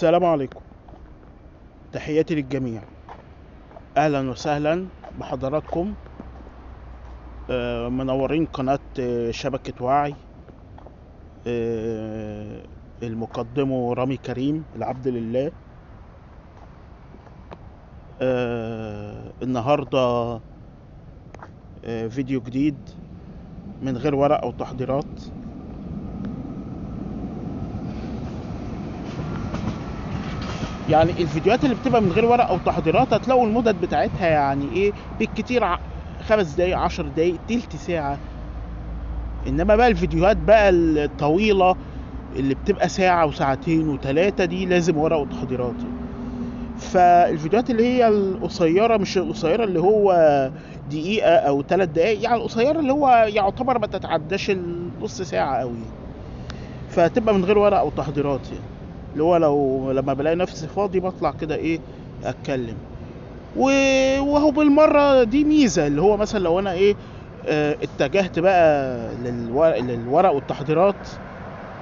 السلام عليكم. تحياتي للجميع. اهلا وسهلا بحضراتكم. منورين قناة شبكة وعي. المقدمه رامي كريم العبد لله. النهاردة فيديو جديد من غير ورق او تحضيرات. يعني الفيديوهات اللي بتبقى من غير ورق او تحضيرات هتلاقوا المدد بتاعتها يعني ايه بالكتير 5 دقايق 10 دقايق تلت ساعة. انما بقى الفيديوهات بقى الطويلة اللي بتبقى ساعة وساعتين وثلاثة دي لازم ورق وتحضيرات. فالفيديوهات اللي هي القصيرة، مش القصيرة اللي هو دقيقة او 3 دقايق، يعني القصيرة اللي هو يعتبر ما تتعداش النص ساعة قوي، فتبقى من غير ورق او تحضيرات. يعني اللي هو لما بلاقي نفسي فاضي بطلع كده ايه اتكلم. وهو بالمرة دي ميزة، اللي هو مثلا لو انا ايه اتجهت بقى للورق والتحضيرات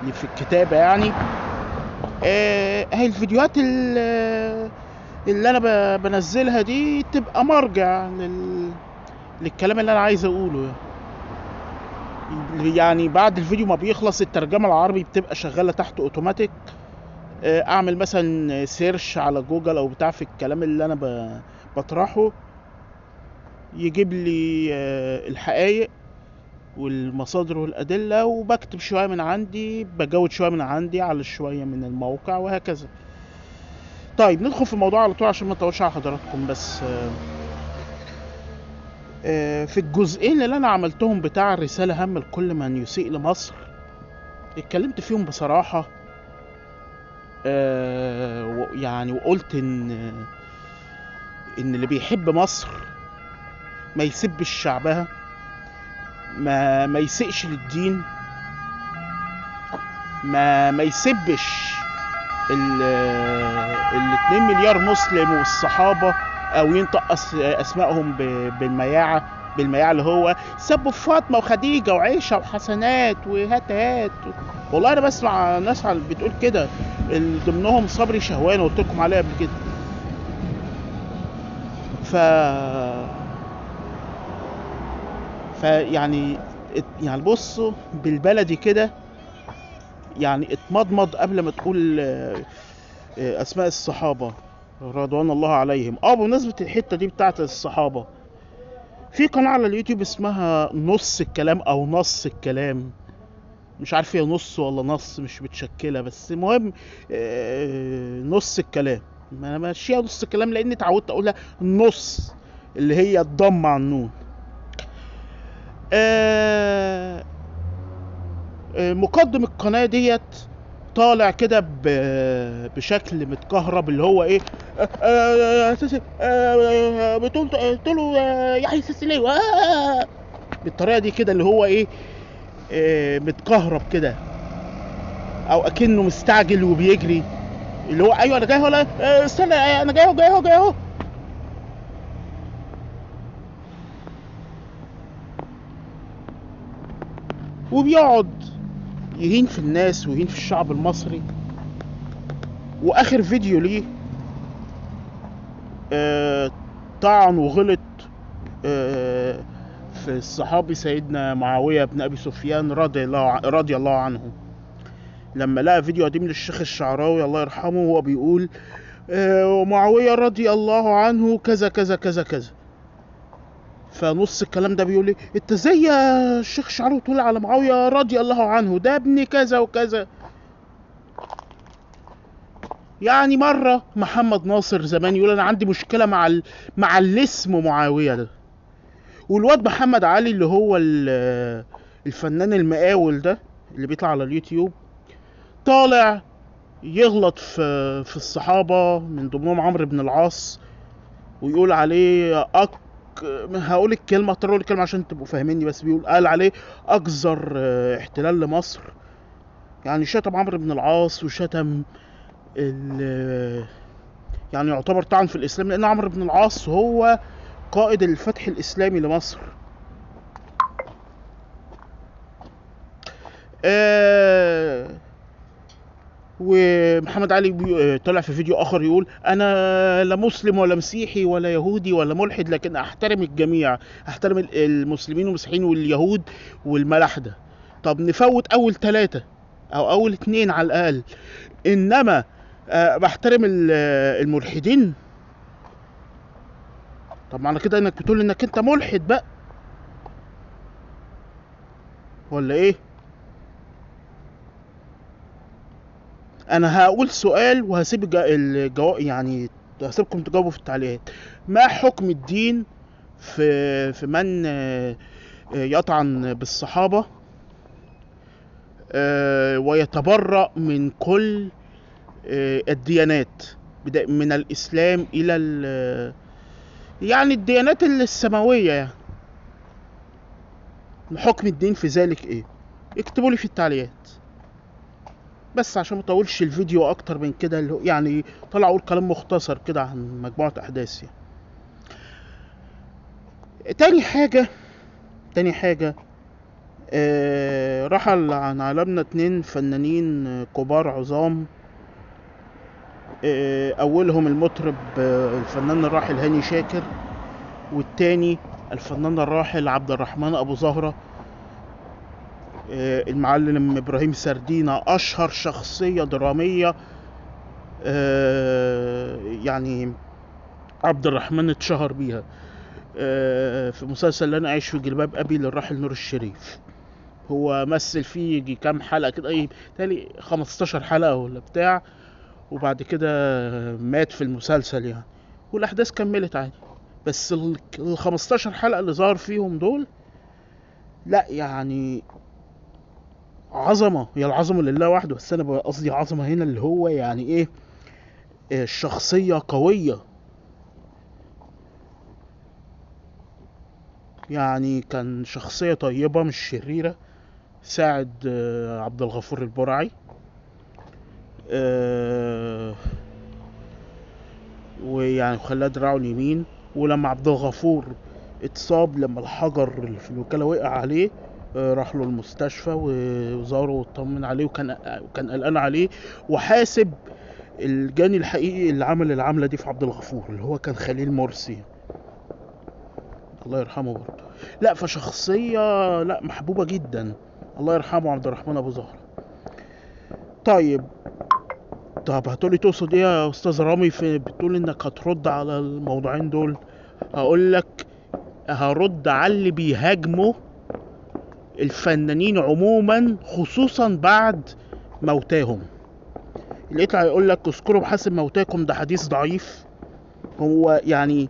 اللي في الكتابة، يعني هي الفيديوهات اللي انا بنزلها دي تبقى مرجع للكلام اللي انا عايز اقوله. يعني بعد الفيديو ما بيخلص الترجمة العربي بتبقى شغالة تحت اوتوماتيك. اعمل مثلا سيرش على جوجل او بتاع في الكلام اللي انا بطرحه، يجيب لي الحقائق والمصادر والأدلة، وبكتب شوية من عندي، بجود شوية من عندي على شوية من الموقع، وهكذا. طيب ندخل في الموضوع على طول عشان ما اطولش على حضراتكم. بس في الجزئين اللي انا عملتهم بتاع الرسالة هامة لكل من يسيء لمصر، اتكلمت فيهم بصراحة. يعني وقلت ان اللي بيحب مصر ما يسبش شعبها، ما يسيئش للدين، ما يسبش ال 2 مليار مسلم والصحابة، او ينطق اسمائهم بالمياعة اللي هو سبوا في فاطمة وخديجة وعيشة وحسنات وهات. والله انا بسمع ناس بتقول كده، ضمنهم صبري شهوان وقلت لكم عليه قبل كده. يعني بصوا بالبلدي كده، يعني اتمضمض قبل ما تقول اسماء الصحابة رضوان الله عليهم. بمناسبة الحتة دي بتاعت الصحابة، في قناة على اليوتيوب اسمها نص الكلام او نص الكلام، مش عارف هي نص ولا نص، مش متشكلة، بس المهم نص الكلام. ما انا ماشيها نص الكلام لاني اتعودت اقولها نص، اللي هي الضم على النون. مقدم القناة ديت طالع كده بشكل متكهرب، اللي هو ايه قلت له يحيى السيسي بالطريقه دي كده، اللي هو ايه متكهرب كده، او اكنه مستعجل وبيجري، اللي هو ايوه انا جاي ولا استنى انا جاي اهو. وبيقعد يهين في الناس ويهين في الشعب المصري. واخر فيديو ليه طعن وغلط في الصحابي سيدنا معاوية بن أبي سفيان رضي الله عنه، لما لقى فيديو قديم للشيخ الشعراوي الله يرحمه وهو بيقول معاوية رضي الله عنه كذا كذا كذا كذا. فنص الكلام ده بيقول لي انت زي يا الشيخ الشعراوي تقول على معاوية رضي الله عنه ده ابن كذا وكذا. يعني مرة محمد ناصر زمان يقول انا عندي مشكلة مع اللي اسمه معاوية ده، والواد محمد علي اللي هو الفنان المقاول ده اللي بيطلع على اليوتيوب طالع يغلط في الصحابة، من ضمنهم عمرو بن العاص، ويقول عليه هقول الكلمة اضطر الكلمة عشان تبقوا فاهميني، بس قال عليه اقذر احتلال لمصر. يعني شتم عمرو بن العاص وشتم يعني يعتبر طعن في الاسلام، لان عمرو بن العاص هو قائد الفتح الاسلامي لمصر. ومحمد علي طلع في فيديو اخر يقول انا لا مسلم ولا مسيحي ولا يهودي ولا ملحد، لكن احترم الجميع، احترم المسلمين والمسيحيين واليهود والملاحدة. طب نفوت اول 3 او اول 2 على الاقل، انما بحترم الملحدين؟ طب معنى كده انك بتقول انك انت ملحد بقى ولا ايه؟ انا هقول سؤال وهسيب الجواب، يعني هسيبكم تجاوبوا في التعليقات. ما حكم الدين في من يطعن بالصحابة ويتبرأ من كل الديانات، من الإسلام إلى يعني الديانات السماوية؟ يعني حكم الدين في ذلك إيه؟ اكتبوا لي في التعليقات. بس عشان ما اطولش الفيديو اكتر من كده، يعني طلع اقول كلام مختصر كده عن مجموعة احداث يعني. تاني حاجة رحل عن عالمنا 2 فنانين كبار عظام. اولهم المطرب الفنان الراحل هاني شاكر، والتاني الفنان الراحل عبد الرحمن ابو زهرة. المعلم ابراهيم سردينة اشهر شخصية درامية يعني عبد الرحمن اتشهر بيها في مسلسل انا عايش في جلباب ابي للراحل نور الشريف. هو مثل فيه يجي كام حلقة كده، اي تالي 15 حلقة ولا بتاع، وبعد كده مات في المسلسل يعني، والاحداث كملت عادي. بس ال 15 حلقة اللي ظهر فيهم دول، لا يعني عظمة، هي العظمة لله وحده، بس انا قصدي عظمة هنا اللي هو يعني ايه، الشخصية قوية. يعني كان شخصية طيبة مش شريرة، ساعد عبد الغفور البرعي، ويعني خلاه دراعه اليمين. ولما عبد الغفور اتصاب، لما الحجر اللي في الوكالة وقع عليه، راح له المستشفى وزاره واطمن عليه، وكان قلقان عليه، وحاسب الجاني الحقيقي اللي عمل العملة دي في عبد الغفور، اللي هو كان خليل مرسي، الله يرحمه برضه. لا فشخصية لا محبوبة جدا، الله يرحمه عبد الرحمن ابو زهرة. طيب هتقولي تقصد ايه يا استاذ رامي في بتقول انك هترد على الموضوعين دول؟ هقول لك هرد على اللي بيهاجموا الفنانين عموما، خصوصا بعد موتاهم. اللي يطلع يقول لك اذكروا بحسب موتاكم، ده حديث ضعيف. هو يعني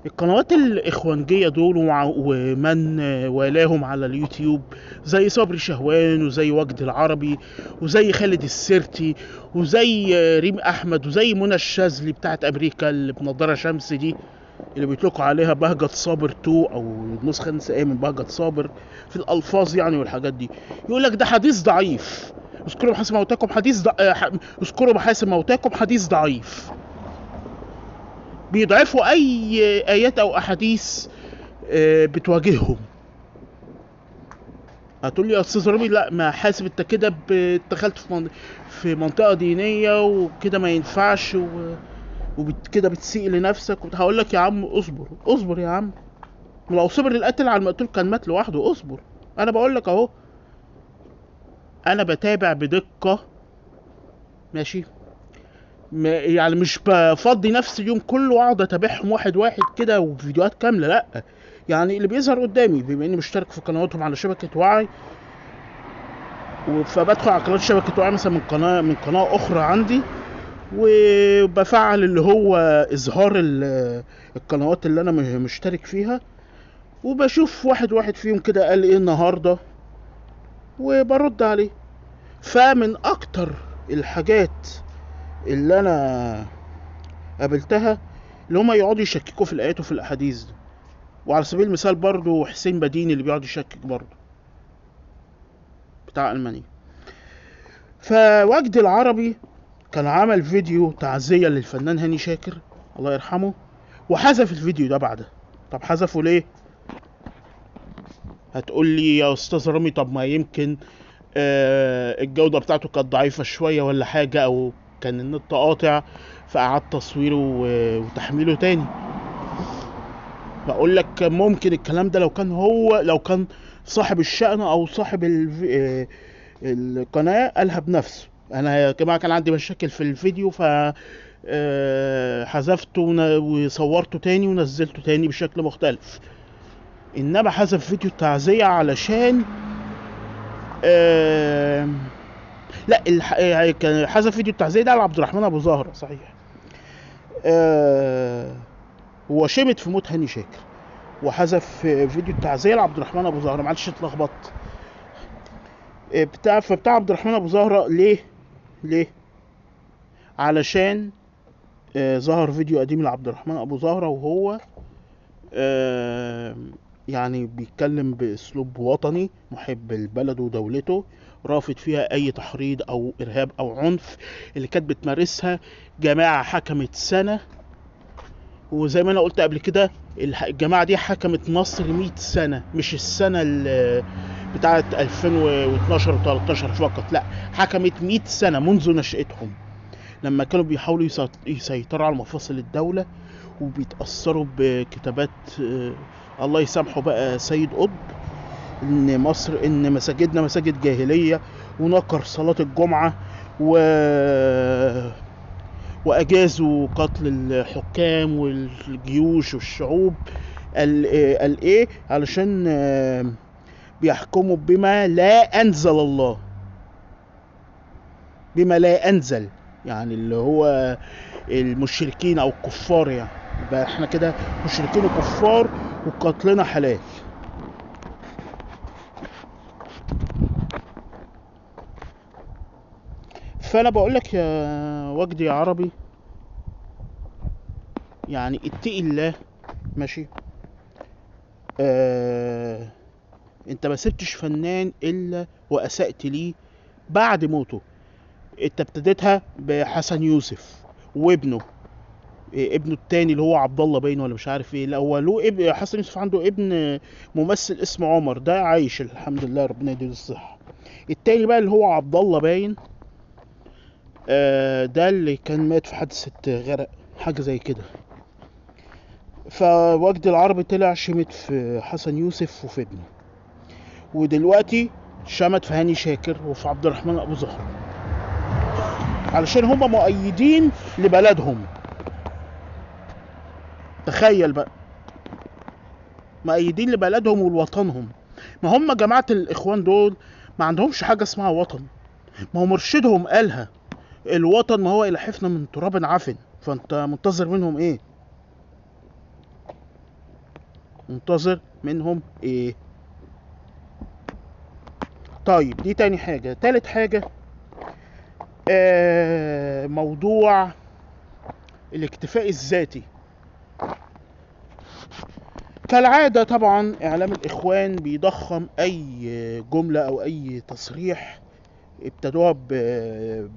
القنوات الاخوانجية دول ومن والاهم على اليوتيوب، زي صبري شهوان وزي وجد العربي وزي خالد السرتي وزي ريم احمد وزي منى الشاذلي بتاعت امريكا اللي بنضاره شمس دي، اللي بيطلقوا عليها بهجة صابر 2 او النسخة النسائية من بهجة صابر في الالفاظ يعني والحاجات دي، يقول لك ده حديث ضعيف. اذكروا بحسب موتاكم اذكروا بحسب موتاكم حديث ضعيف. بيضعفوا اي ايات او احاديث بتواجههم. هتقول لي يا استاذ رامي لا، ما حاسب انت كده دخلت في منطقه دينيه وكده ما ينفعش وكده بتسيء لنفسك. هقول لك يا عم اصبر يا عم، لو صبر القاتل على المقتول كان مات لوحده. اصبر، انا بقول لك اهو، انا بتابع بدقه ماشي، يعني مش بفضي نفسي اليوم كله واقعد اتابعهم واحد واحد كده وفيديوهات كامله، لا يعني اللي بيظهر قدامي، بما اني مشترك في قنواتهم على شبكه وعي، فبدخل على قناه شبكه وعي مثلا من قناه اخرى عندي، وبفعل اللي هو اظهار القنوات اللي انا مشترك فيها، وبشوف واحد واحد فيهم كده قال ايه النهارده وبرد عليه. فمن اكتر الحاجات اللي انا قابلتها اللي هما يقعدوا يشككوا في الايات وفي الاحاديث دي. وعلى سبيل المثال برضو حسين بديني اللي بيقعد يشكك برضو، بتاع المانيا. فوجد العربي كان عمل فيديو تعزية للفنان هاني شاكر الله يرحمه، وحذف الفيديو ده بعدها. طب حذفه ليه؟ هتقول لي يا استاذ رامي طب ما يمكن الجودة بتاعته كانت ضعيفة شوية ولا حاجة، او كان النت قاطع، فأعاد تصويره وتحميله تاني. بقول لك ممكن الكلام ده لو كان صاحب الشأن او صاحب القناة قالها بنفسه. انا يا جماعة كان عندي مشاكل في الفيديو، ف حذفته وصورته تاني ونزلته تاني بشكل مختلف. انما حذف فيديو التعزية علشان لا كان حذف فيديو التعزية ده على عبد الرحمن ابو زهرة صحيح. هو شمت في موت هاني شاكر، وحذف فيديو التعزية لعبد الرحمن ابو زهرة، معلش اتلخبطت. بتاع عبد الرحمن ابو زهرة ليه علشان ظهر فيديو قديم لعبد الرحمن ابو زهرة، وهو يعني بيتكلم باسلوب وطني محب البلد ودولته، رافض فيها اي تحريض او ارهاب او عنف اللي كانت بتمارسها جماعة حكمت سنة. وزي ما انا قلت قبل كده، الجماعة دي حكمت مصر 100 سنة، مش السنة بتاعة 2012 و 13 فقط، لا حكمت 100 سنة منذ نشأتهم، لما كانوا بيحاولوا يسيطروا على مفاصل الدولة، وبيتأثروا بكتابات الله يسامحه بقى سيد قطب، ان مصر ان مساجدنا مساجد جاهلية، ونكر صلاة الجمعة، واجازوا قتل الحكام والجيوش والشعوب. قال ايه؟ علشان بيحكموا بما لا انزل الله، بما لا انزل، يعني اللي هو المشركين او الكفار، يعني يبقى احنا كده مشركين وكفار وقتلنا حلال. فانا بقول لك يا وجدي يا عربي، يعني اتقي الله، ماشي؟ انت ما سبتش فنان الا واسأت ليه بعد موته. انت ابتديتها بحسن يوسف وابنه، ابنه التاني اللي هو عبد الله باين ولا مش عارف ايه، لا هو له ابن حسن يوسف، عنده ابن ممثل اسمه عمر، ده عايش الحمد لله ربنا يديله الصحه. التاني بقى اللي هو عبد الله باين، ده اللي كان مات في حادثه غرق حاجه زي كده. فوجد العربي طلع شمت في حسن يوسف وفي ابنه، ودلوقتي شمت في هاني شاكر وفي عبد الرحمن ابو زهر، علشان هم مؤيدين لبلدهم. تخيل بقى، مؤيدين لبلدهم ولوطنهم. ما هم جماعة الإخوان دول ما عندهمش حاجة اسمها وطن، ما هو مرشدهم قالها الوطن ما هو إلا حفنة من تراب عفن. فأنت منتظر منهم إيه؟ منتظر منهم إيه؟ طيب دي تاني حاجة. تالت حاجة موضوع الاكتفاء الذاتي. كالعادة طبعا إعلام الإخوان بيضخم أي جملة أو أي تصريح ابتدوها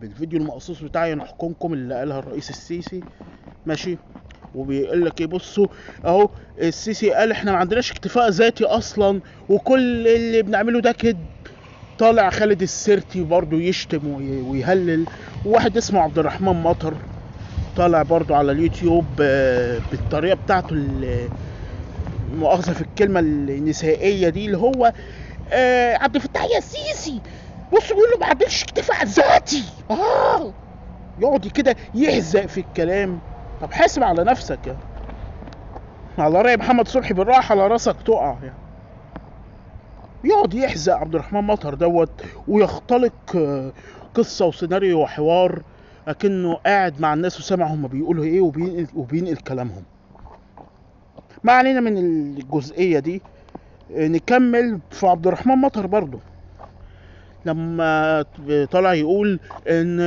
بالفيديو المقصوص بتاع نحكمكم اللي قالها الرئيس السيسي، ماشي؟ وبيقول لك ايه، بصوا اهو السيسي قال احنا ما عندناش اكتفاء ذاتي اصلا، وكل اللي بنعمله ده كده. طالع خالد السرتي برضو يشتم ويهلل، وواحد اسمه عبد الرحمن مطر طالع برضو على اليوتيوب بالطريقه بتاعته مؤاخذه في الكلمه النسائيه دي، اللي هو عبد الفتاح يا سيسي بص بيقول له ما عندكش اكتفاء ذاتي. يقعد كده يهزق في الكلام. طب حاسب على نفسك يعني. على رأي محمد صبحي بالراحه على راسك تقع يعني. يقعد يحزق عبد الرحمن مطر دوت، ويختلق قصه وسيناريو وحوار اكنه قاعد مع الناس وسامع هم بيقولوا ايه، وبينقل كلامهم. ما علينا من الجزئيه دي. نكمل في عبد الرحمن مطر برضو، لما طلع يقول ان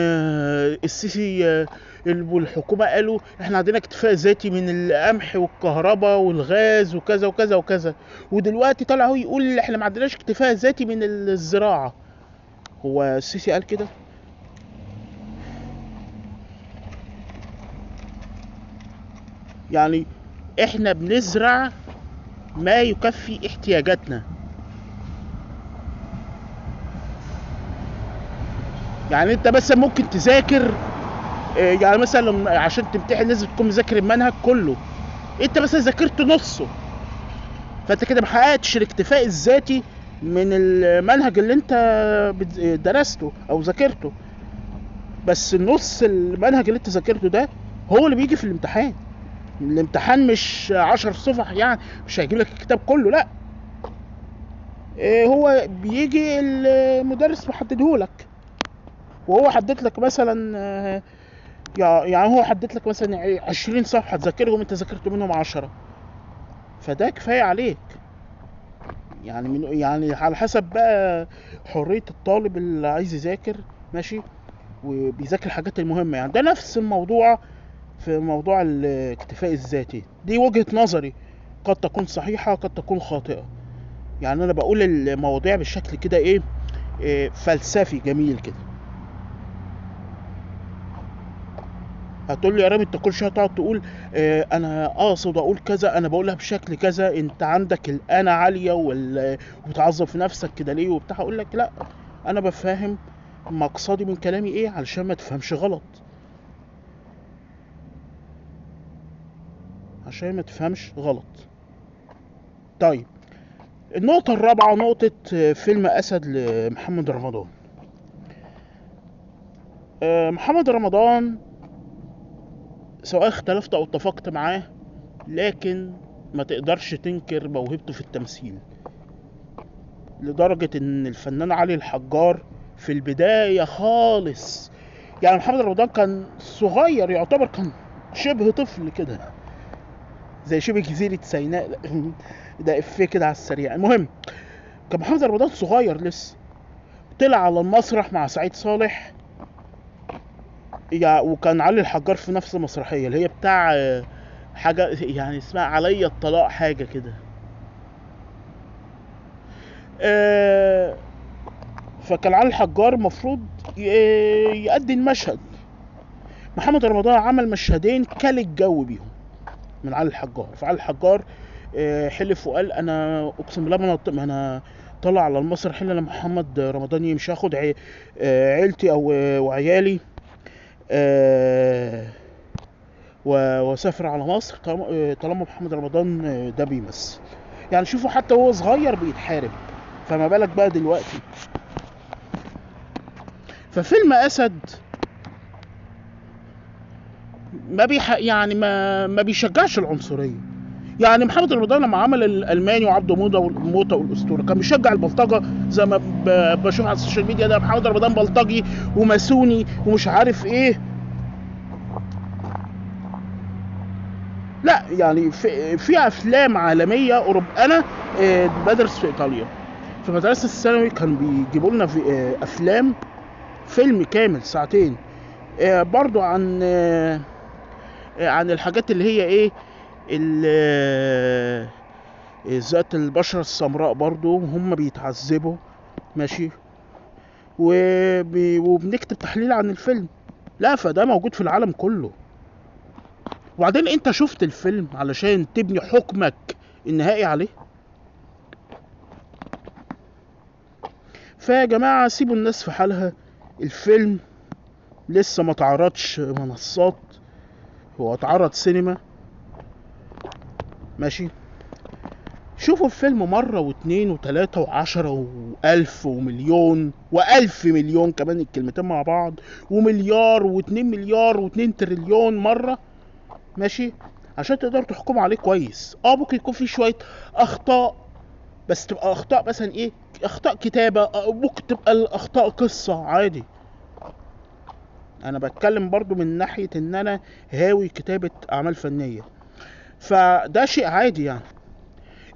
السيسي والحكومه قالوا احنا عندنا اكتفاء ذاتي من القمح والكهرباء والغاز وكذا وكذا وكذا، ودلوقتي طلع هو يقول احنا ما عندناش اكتفاء ذاتي من الزراعه. هو السيسي قال كده؟ يعني احنا بنزرع ما يكفي احتياجاتنا. يعني انت مثلا ممكن تذاكر يعني مثلا عشان تمتحن لازم تكون مذاكر المنهج كله، انت مثلا ذاكرت نصه، فانت كده محققتش الاكتفاء الذاتي من المنهج اللي انت درسته او ذاكرته. بس نص المنهج اللي انت ذاكرته ده هو اللي بيجي في الامتحان. الامتحان مش 10 صفح، يعني مش هيجيب لك الكتاب كله، لا. هو بيجي المدرس محدده لك، وهو حدد لك مثلا يعني هو حدد لك مثلا 20 صفحة تذاكرهم، انت ذاكرت منهم 10، فده كفاية عليك. يعني يعني على حسب بقى حرية الطالب اللي عايز يذاكر، ماشي، وبيذاكر الحاجات المهمة. يعني ده نفس الموضوع في موضوع الاكتفاء الذاتي. دي وجهة نظري، قد تكون صحيحة قد تكون خاطئة. يعني انا بقول المواضيع بالشكل كده ايه فلسفي جميل كده. هتقول لي يا رامي انت كل شويه تقعد تقول انا اقصد اقول كذا، انا بقولها بشكل كذا، انت عندك الانا عاليه وبتعظم في نفسك كده ليه وبتاع. اقول لك لا، انا بفهم مقصدي من كلامي ايه علشان ما تفهمش غلط، عشان ما تفهمش غلط. طيب، النقطة الرابعة نقطة فيلم أسد لمحمد رمضان. محمد رمضان سواء اختلفت أو اتفقت معاه، لكن ما تقدرش تنكر موهبته في التمثيل. لدرجة ان الفنان علي الحجار في البداية خالص، يعني محمد رمضان كان صغير، يعتبر كان شبه طفل كده، زي شبه جزيرة سيناء. ده افيه كده على السريع. المهم، كان محمد رمضان صغير لسه، طلع على المسرح مع سعيد صالح، وكان علي الحجار في نفس المسرحية اللي هي بتاع حاجة يعني اسمها علي الطلاق، حاجة كده. فكان علي الحجار المفروض يأدي المشهد. محمد رمضان عمل مشهدين كل الجو بيهم من علي الحجار. فعلي الحجار حلف وقال انا اقسم بالله ما انا طلع على المسرح الا لما محمد رمضان يمشي، اخد عيلتي او وعيالي واسافر على مصر طالما محمد رمضان ده بيمثل. يعني شوفوا حتى وهو صغير بيتحارب، فما بالك بقى دلوقتي. ففيلم اسد يعني ما بيشجعش العنصريه. يعني محمد رمضان لما عمل الالماني وعبده موته والاسطوره كان بيشجع البلطجه زي ما بشوف على السوشيال ميديا، ده محمد رمضان بلطجي وماسوني ومش عارف ايه. لا، يعني في افلام عالميه انا بدرس في ايطاليا، في مدرسه الثانوي كانوا بيجيبوا لنا في افلام، فيلم كامل ساعتين برضو عن الحاجات اللي هي ايه ذات البشرة السمراء، برضو هم بيتعذبوا، ماشي، وبنكتب تحليل عن الفيلم. لا، فده موجود في العالم كله. وبعدين انت شفت الفيلم علشان تبني حكمك النهائي عليه. فيا جماعة سيبوا الناس في حالها. الفيلم لسه ما تعرضش منصات، هو اتعرض سينما، ماشي. شوفوا الفيلم مرة واتنين وتلاتة وعشرة والف ومليون والف مليون كمان، الكلمتين مع بعض، ومليار واتنين مليار واتنين تريليون مرة، ماشي، عشان تقدروا تحكموا عليه كويس. ممكن يكون فيه شوية اخطاء، بس تبقى اخطاء مثلا ايه، اخطاء كتابة، ممكن تبقى الاخطاء قصة عادي. انا بتكلم برضو من ناحية ان انا هاوي كتابة اعمال فنية، فده شيء عادي يعني.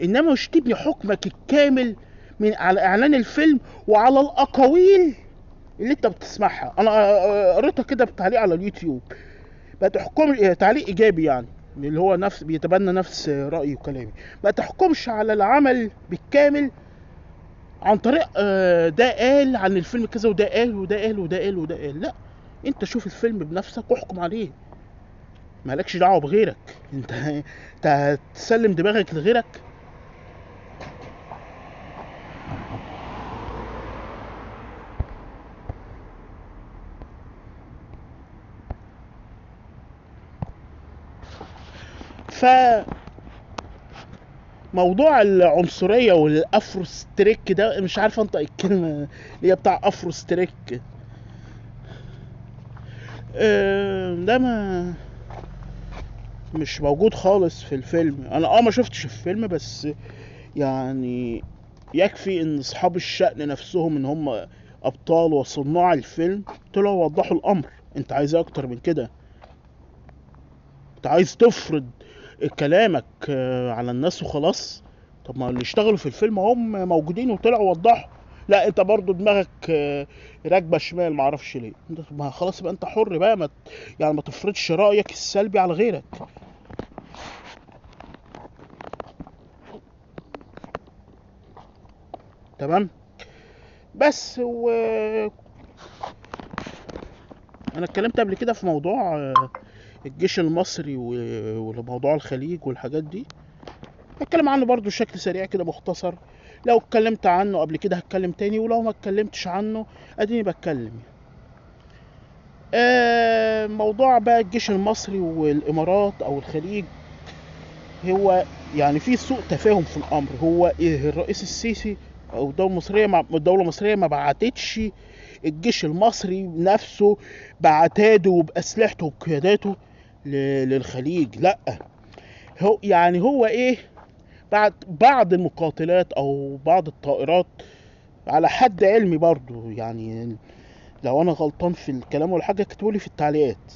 انما مش تبني حكمك الكامل من على اعلان الفيلم وعلى الاقاويل اللي انت بتسمعها. انا قريتها كده بتعليق على اليوتيوب، بقى تحكم تعليق ايجابي، يعني اللي هو نفس بيتبنى نفس رايي وكلامي. ما تحكمش على العمل بالكامل عن طريق ده قال عن الفيلم كذا وده قال وده قال وده قال وده قال. لا، انت شوف الفيلم بنفسك واحكم عليه، مالكش دعوه بغيرك. انت هتسلم دماغك لغيرك. ف موضوع العنصريه والافروستريك ده، مش عارف انطق الكلمه اللي هي بتاع افروستريك، ده مش موجود خالص في الفيلم. انا ما شفتش الفيلم، بس يعني يكفي ان اصحاب الشأن نفسهم، ان هم ابطال وصناع الفيلم، طلعوا وضحوا الامر. انت عايز إيه اكتر من كده؟ انت عايز تفرض كلامك على الناس وخلاص؟ طب ما اللي اشتغلوا في الفيلم هم موجودين وطلعوا وضحوا. لا انت برضو دماغك راكبه شمال، معرفش ليه. انت ما خلاص بقى، انت حر بقى، يعني ما تفرضش رايك السلبي على غيرك. تمام. بس انا اتكلمت قبل كده في موضوع الجيش المصري وموضوع الخليج والحاجات دي، هتكلم عنه برضو بشكل سريع كده مختصر. لو اتكلمت عنه قبل كده هتكلم تاني، ولو ما اتكلمتش عنه اديني بتكلم. موضوع بقى الجيش المصري والامارات او الخليج، هو يعني في سوء تفاهم في الامر. هو إيه الرئيس السيسي او الدوله المصريه ما بعتتش الجيش المصري نفسه بعتاده باسلحته وقياداته للخليج؟ لا، هو ايه، بعض المقاتلات او بعض الطائرات، على حد علمي برضو، يعني لو انا غلطان في الكلام ولا حاجه اكتبولي في التعليقات.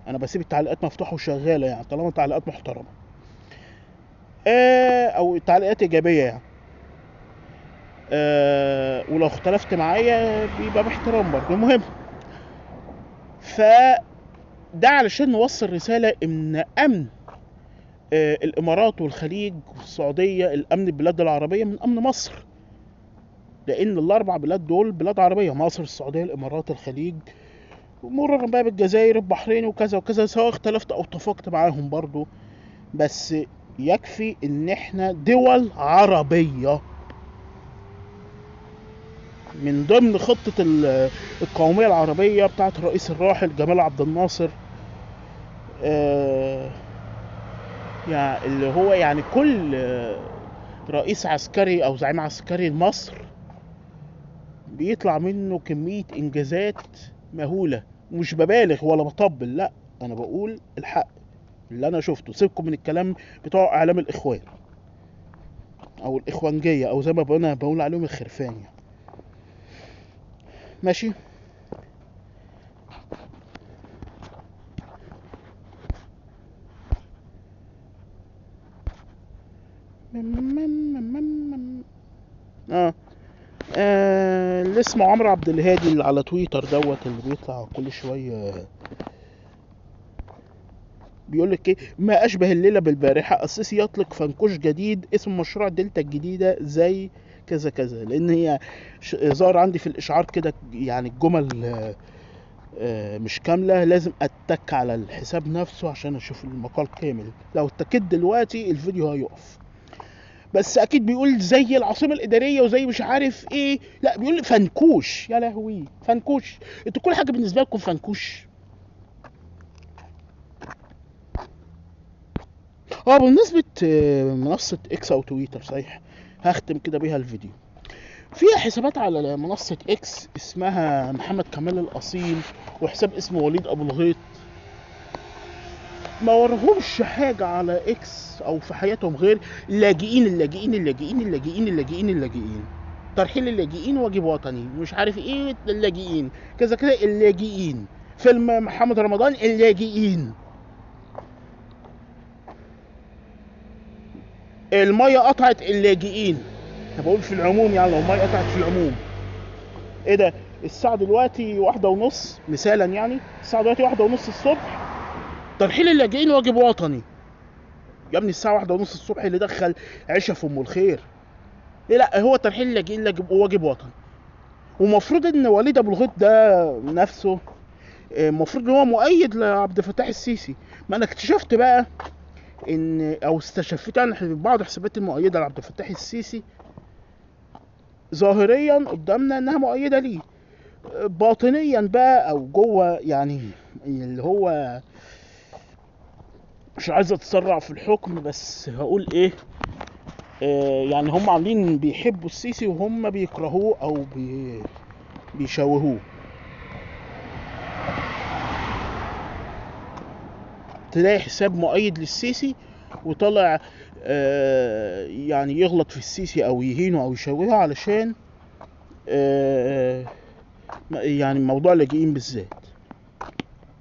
انا بسيب التعليقات مفتوحه وشغاله، يعني طالما تعليقات محترمه او تعليقات ايجابيه يعني. ولو اختلفت معايا بيبقى باحترام برضه. المهم، فده علشان نوصل رساله ان امن الامارات والخليج والسعوديه، الامن البلاد العربيه من امن مصر، لان الاربع بلاد دول بلاد عربيه: مصر، السعوديه، الامارات، الخليج، مرورا بقى بالجزائر، البحرين، وكذا وكذا، سواء اختلفت او اتفقت معاهم برضو. بس يكفي ان احنا دول عربيه من ضمن خطه القوميه العربيه بتاعت الرئيس الراحل جمال عبد الناصر. يعني اللي هو يعني كل رئيس عسكري او زعيم عسكري لمصر بيطلع منه كمية انجازات مهولة. مش ببالغ ولا بطبل، لا، انا بقول الحق اللي انا شفته. سيبكم من الكلام بتوع اعلام الاخوان او الاخوانجية، او زي ما انا بقول عليهم الخرفان يعني. ماشي. اه, اللي اسمه عمرو عبد الهادي اللي على تويتر دوت، اللي بيطلع كل شويه بيقول لك ايه: ما اشبه الليله بالبارحه، السيسي يطلق فنكوش جديد اسم مشروع دلتا الجديده زي كذا كذا. لان هي ظهر عندي في الاشعار كده يعني الجمل مش كامله، لازم اتك على الحساب نفسه عشان اشوف المقال كامل. لو اتكيت دلوقتي الفيديو هيقف. بس اكيد بيقول زي العاصمه الاداريه وزي مش عارف ايه، لا بيقول فنكوش. يا لهوي، فنكوش! انتوا كل حاجه بالنسبه لكم فنكوش. بالنسبة منصة اكس او تويتر، صحيح هختم كده بيها الفيديو. في حسابات على منصة اكس اسمها محمد كمال الاصيل، وحساب اسمه وليد ابو الغيط، ما ورهمش حاجة على اكس او في حياتهم غير اللاجئين اللاجئين اللاجئين اللاجئين اللاجئين اللاجئين، ترحيل اللاجئين واجب وطني، مش عارف ايه اللاجئين، كذا كذا اللاجئين، فيلم محمد رمضان اللاجئين، المية قطعت اللاجئين. انا بقول في العموم، يعني لو المية قطعت في العموم. ايه ده؟ الساعة دلوقتي 1:30 مثالا، يعني الساعة دلوقتي 1:30 الصبح، ترحيل اللاجئين واجب وطني. يا ابني الساعة 1:30 الصبح اللي دخل عيشة في ام الخير؟ إيه؟ لا، هو ترحيل اللاجئين واجب وطني. ومفروض ان وليد ابو الغيط ده نفسه المفروض ان هو مؤيد لعبد الفتاح السيسي. ما انا اكتشفت بقى ان، او استشفيت يعني بعض الحسابات المؤيدة لعبد الفتاح السيسي ظاهريا قدامنا انها مؤيدة ليه، باطنيا بقى او جوه يعني اللي هو مش عايز اتسرع في الحكم، بس هقول ايه. يعني هم عاملين بيحبوا السيسي وهم بيكرهوه او بيشوهوه. تلاقي حساب مؤيد للسيسي وطلع يعني يغلط في السيسي او يهينه او يشوهه علشان يعني موضوع اللاجئين بالذات،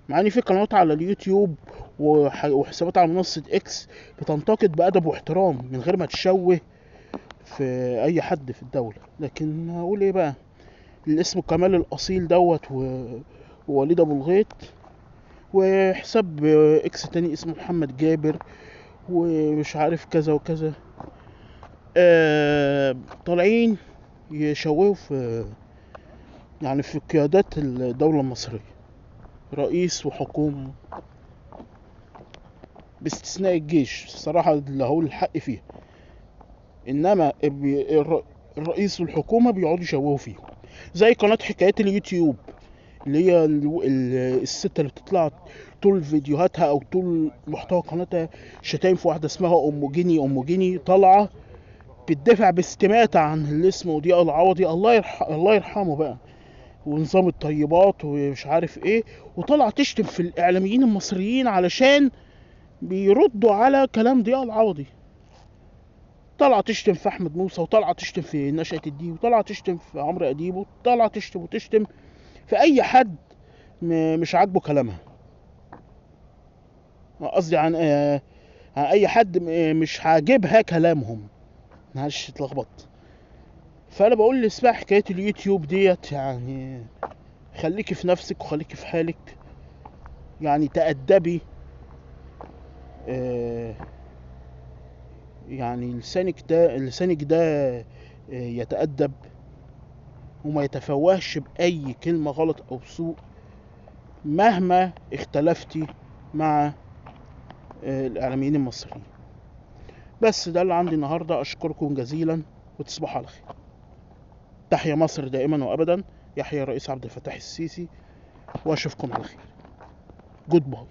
مع ان في قنوات على اليوتيوب وحسابات على منصة اكس بتنتقد بأدب واحترام من غير ما تشوه في اي حد في الدولة. لكن هقول ايه بقى، اللي اسمه كمال الاصيل دوت ووليد ابو الغيط، وحساب اكس تاني اسمه محمد جابر ومش عارف كذا وكذا، طالعين يشوهوا في يعني في قيادات الدولة المصرية، رئيس وحكومة باستثناء الجيش الصراحة اللي هقول الحق فيها. انما الرئيس والحكومة بيقعدوا يشوهوا فيهم، زي قناة حكايات اليوتيوب اللي هي الست اللي بتطلع طول فيديوهاتها او طول محتوى قناتها شتايم في واحدة اسمها ام جيني طالعة بتدافع باستماتة عن اللي اسمه ضياء العوضي، الله يرحمه بقى، ونظام الطيبات ومش عارف ايه، وطلع تشتم في الاعلاميين المصريين علشان بيردوا على كلام ضياء العوضي. طلع تشتم في احمد موسى، وطلع تشتم في نشأة الدين، وطلع تشتم في عمرو اديب، وطلع تشتم في اي حد مش عاجبه كلامها، قصدي عن اي حد مش عاجبها كلامهم، معلش اتلخبطت. فانا بقول اللي اسمها حكايه اليوتيوب ديت يعني خليكي في نفسك وخليكي في حالك، يعني تأدبي، يعني لسانك ده يتأدب وما يتفوهش بأي كلمة غلط أو سوء مهما اختلفتي مع الإعلاميين المصريين. بس ده اللي عندي النهاردة، أشكركم جزيلا وتصبحوا على خير. تحيا مصر دائما وأبدا، يحيى الرئيس عبد الفتاح السيسي، وأشوفكم على خير. جود باي.